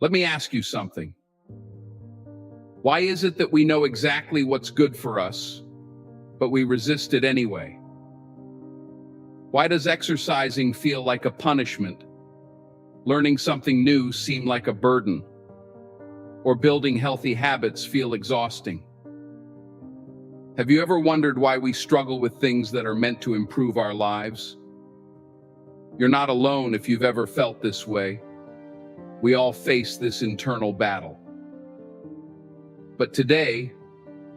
Let me ask you something. Why is it that we know exactly what's good for us, but we resist it anyway? Why does exercising feel like a punishment? Learning something new seem like a burden? Or building healthy habits feel exhausting? Have you ever wondered why we struggle with things that are meant to improve our lives? You're not alone if you've ever felt this way. We all face this internal battle. But today,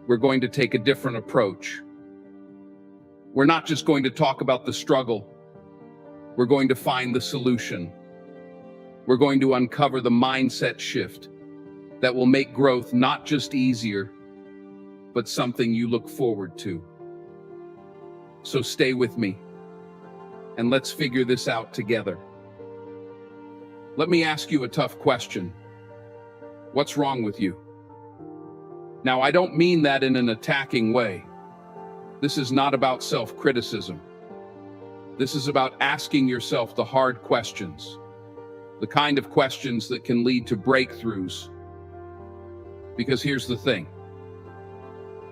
we're going to take a different approach. We're not just going to talk about the struggle. We're going to find the solution. We're going to uncover the mindset shift that will make growth not just easier, but something you look forward to. So stay with me, and let's figure this out together. Let me ask you a tough question. What's wrong with you? Now, I don't mean that in an attacking way. This is not about self-criticism. This is about asking yourself the hard questions, the kind of questions that can lead to breakthroughs. Because here's the thing.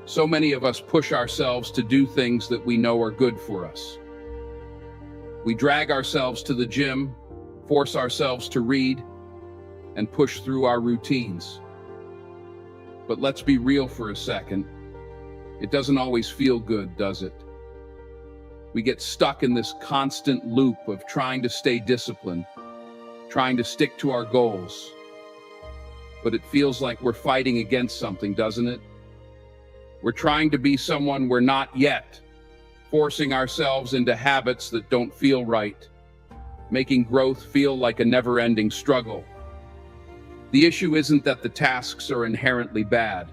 So many of us push ourselves to do things that we know are good for us. We drag ourselves to the gym, force ourselves to read, and push through our routines. But let's be real for a second. It doesn't always feel good, does it? We get stuck in this constant loop of trying to stay disciplined, trying to stick to our goals. But it feels like we're fighting against something, doesn't it? We're trying to be someone we're not yet, forcing ourselves into habits that don't feel right, making growth feel like a never-ending struggle. The issue isn't that the tasks are inherently bad.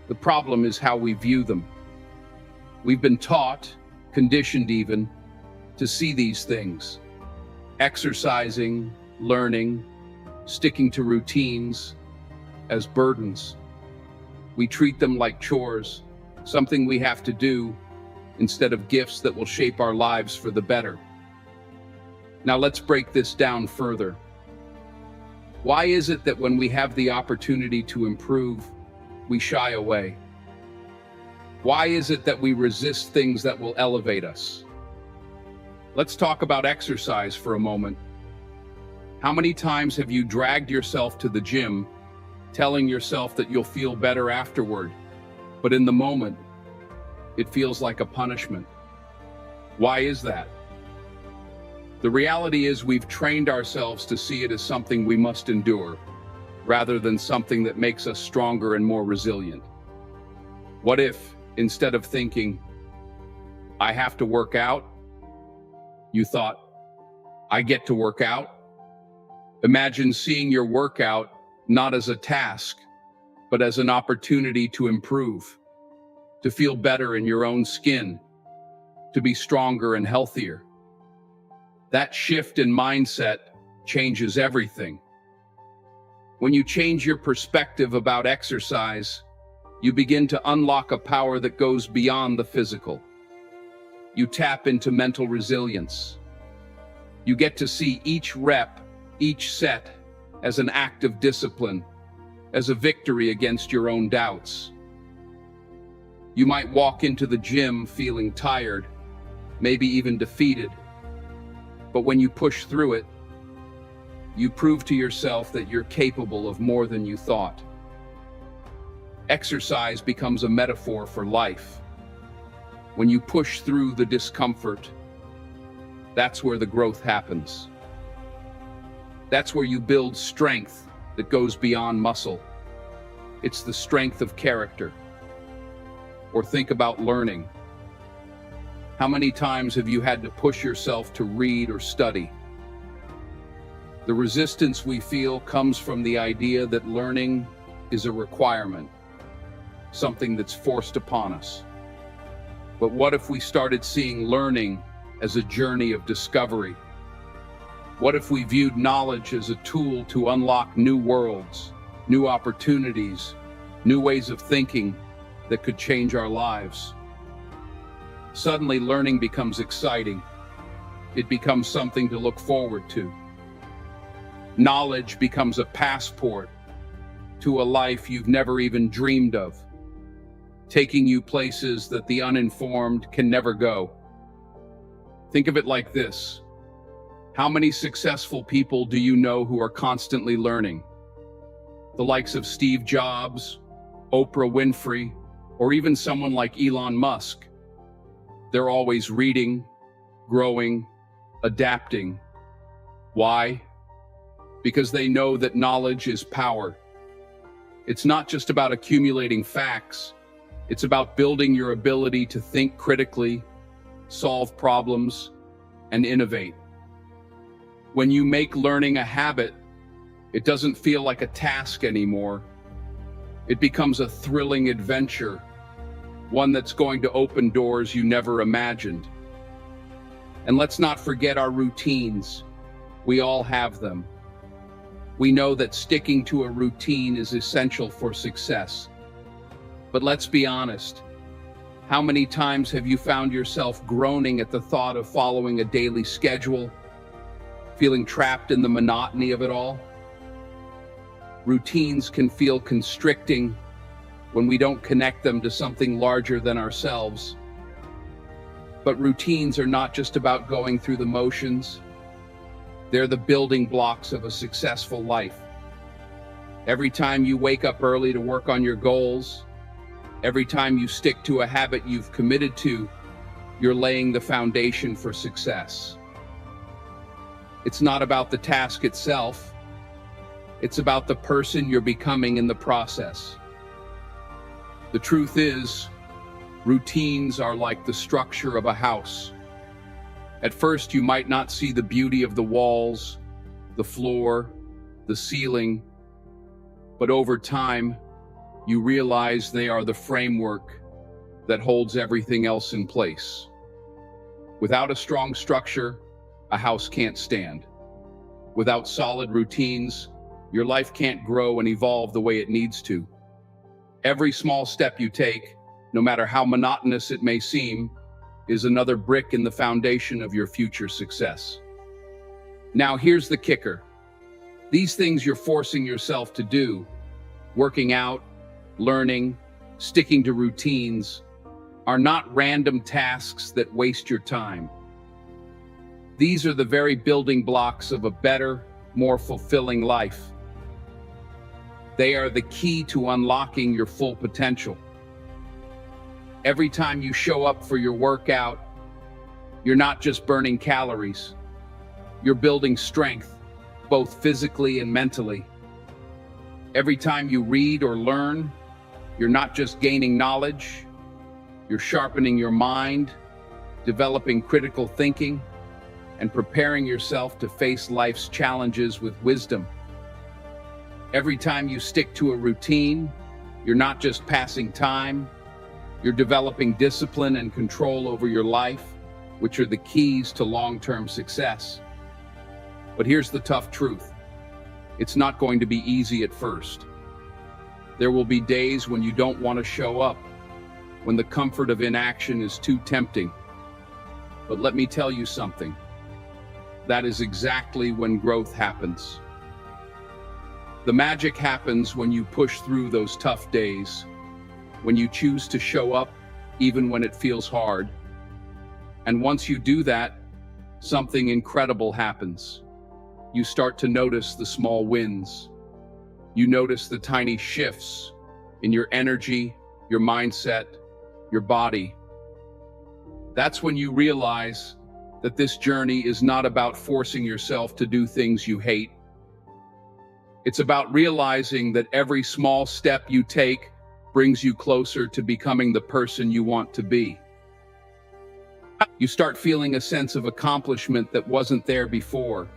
The problem is how we view them. We've been taught, conditioned even, to see these things. Exercising, learning, sticking to routines as burdens. We treat them like chores, something we have to do, instead of gifts that will shape our lives for the better. Now let's break this down further. Why is it that when we have the opportunity to improve, we shy away? Why is it that we resist things that will elevate us? Let's talk about exercise for a moment. How many times have you dragged yourself to the gym, telling yourself that you'll feel better afterward, but in the moment, it feels like a punishment? Why is that? The reality is we've trained ourselves to see it as something we must endure, rather than something that makes us stronger and more resilient. What if, instead of thinking, I have to work out, you thought, I get to work out? Imagine seeing your workout not as a task, but as an opportunity to improve, to feel better in your own skin, to be stronger and healthier. That shift in mindset changes everything. When you change your perspective about exercise, you begin to unlock a power that goes beyond the physical. You tap into mental resilience. You get to see each rep, each set, as an act of discipline, as a victory against your own doubts. You might walk into the gym feeling tired, maybe even defeated. But when you push through it, you prove to yourself that you're capable of more than you thought. Exercise becomes a metaphor for life. When you push through the discomfort, that's where the growth happens. That's where you build strength that goes beyond muscle. It's the strength of character. Or think about learning. How many times have you had to push yourself to read or study? The resistance we feel comes from the idea that learning is a requirement, something that's forced upon us. But what if we started seeing learning as a journey of discovery? What if we viewed knowledge as a tool to unlock new worlds, new opportunities, new ways of thinking that could change our lives? Suddenly, learning becomes exciting. It becomes something to look forward to. Knowledge becomes a passport to a life you've never even dreamed of, taking you places that the uninformed can never go. Think of it like this. How many successful people do you know who are constantly learning? The likes of Steve Jobs, Oprah Winfrey, or even someone like Elon Musk. They're always reading, growing, adapting. Why? Because they know that knowledge is power. It's not just about accumulating facts. It's about building your ability to think critically, solve problems, and innovate. When you make learning a habit, it doesn't feel like a task anymore. It becomes a thrilling adventure, one that's going to open doors you never imagined. And let's not forget our routines. We all have them. We know that sticking to a routine is essential for success. But let's be honest. How many times have you found yourself groaning at the thought of following a daily schedule, feeling trapped in the monotony of it all? Routines can feel constricting when we don't connect them to something larger than ourselves. But routines are not just about going through the motions. They're the building blocks of a successful life. Every time you wake up early to work on your goals, every time you stick to a habit you've committed to, you're laying the foundation for success. It's not about the task itself. It's about the person you're becoming in the process. The truth is, routines are like the structure of a house. At first, you might not see the beauty of the walls, the floor, the ceiling, but over time, you realize they are the framework that holds everything else in place. Without a strong structure, a house can't stand. Without solid routines, your life can't grow and evolve the way it needs to. Every small step you take, no matter how monotonous it may seem, is another brick in the foundation of your future success. Now, here's the kicker. These things you're forcing yourself to do, working out, learning, sticking to routines, are not random tasks that waste your time. These are the very building blocks of a better, more fulfilling life. They are the key to unlocking your full potential. Every time you show up for your workout, you're not just burning calories. You're building strength, both physically and mentally. Every time you read or learn, you're not just gaining knowledge, you're sharpening your mind, developing critical thinking, and preparing yourself to face life's challenges with wisdom. Every time you stick to a routine, you're not just passing time, you're developing discipline and control over your life, which are the keys to long-term success. But here's the tough truth. It's not going to be easy at first. There will be days when you don't want to show up, when the comfort of inaction is too tempting. But let me tell you something. That is exactly when growth happens. The magic happens when you push through those tough days, when you choose to show up even when it feels hard. And once you do that, something incredible happens. You start to notice the small wins. You notice the tiny shifts in your energy, your mindset, your body. That's when you realize that this journey is not about forcing yourself to do things you hate. It's about realizing that every small step you take brings you closer to becoming the person you want to be. You start feeling a sense of accomplishment that wasn't there before.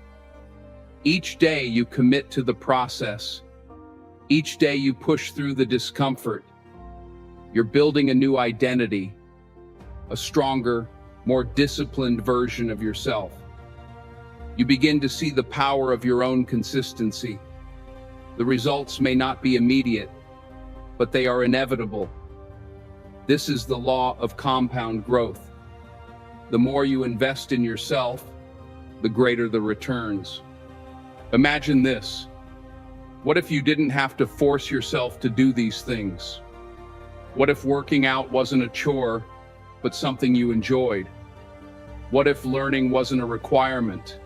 Each day you commit to the process. Each day you push through the discomfort. You're building a new identity, a stronger, more disciplined version of yourself. You begin to see the power of your own consistency. The results may not be immediate, but they are inevitable. This is the law of compound growth. The more you invest in yourself, the greater the returns. Imagine this. What if you didn't have to force yourself to do these things? What if working out wasn't a chore, but something you enjoyed? What if learning wasn't a requirement,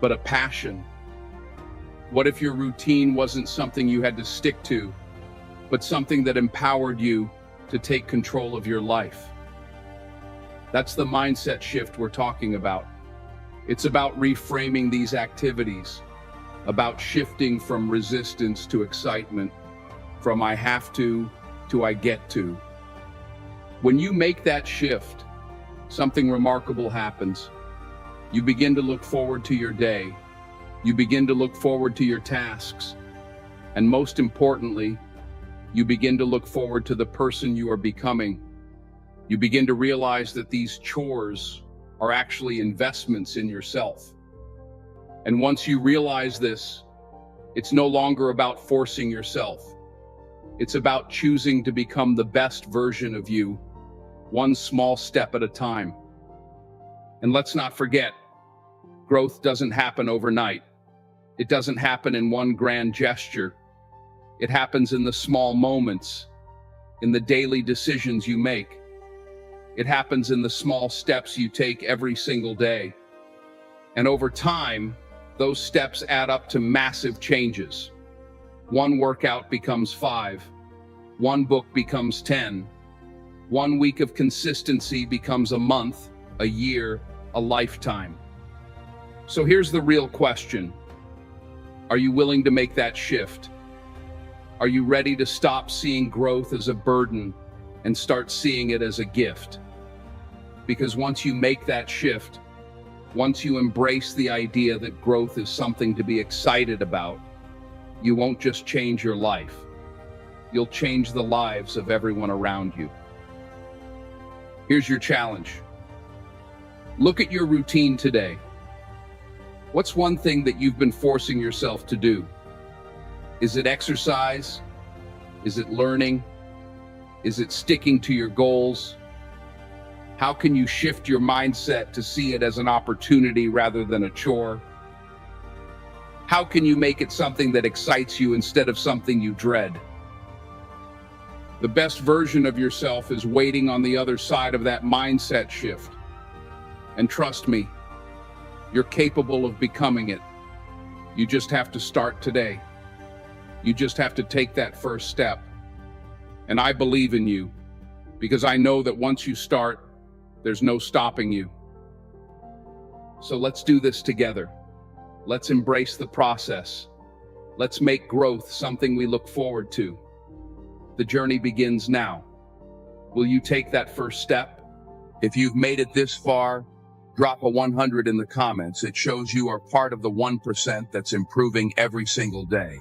but a passion? What if your routine wasn't something you had to stick to, but something that empowered you to take control of your life? That's the mindset shift we're talking about. It's about reframing these activities, about shifting from resistance to excitement, from I have to I get to. When you make that shift, something remarkable happens. You begin to look forward to your day. You begin to look forward to your tasks. And most importantly, you begin to look forward to the person you are becoming. You begin to realize that these chores are actually investments in yourself. And once you realize this, it's no longer about forcing yourself. It's about choosing to become the best version of you, one small step at a time. And let's not forget, growth doesn't happen overnight. It doesn't happen in one grand gesture. It happens in the small moments, in the daily decisions you make. It happens in the small steps you take every single day. And over time, those steps add up to massive changes. One workout becomes 5. One book becomes 10. 1 week of consistency becomes a month, a year, a lifetime. So here's the real question. Are you willing to make that shift? Are you ready to stop seeing growth as a burden and start seeing it as a gift? Because once you make that shift, once you embrace the idea that growth is something to be excited about, you won't just change your life. You'll change the lives of everyone around you. Here's your challenge. Look at your routine today. What's one thing that you've been forcing yourself to do? Is it exercise? Is it learning? Is it sticking to your goals? How can you shift your mindset to see it as an opportunity rather than a chore? How can you make it something that excites you instead of something you dread? The best version of yourself is waiting on the other side of that mindset shift. And trust me, you're capable of becoming it. You just have to start today. You just have to take that first step. And I believe in you, because I know that once you start, there's no stopping you. So let's do this together. Let's embrace the process. Let's make growth something we look forward to. The journey begins now. Will you take that first step? If you've made it this far, drop a 100 in the comments. It shows you are part of the 1% that's improving every single day.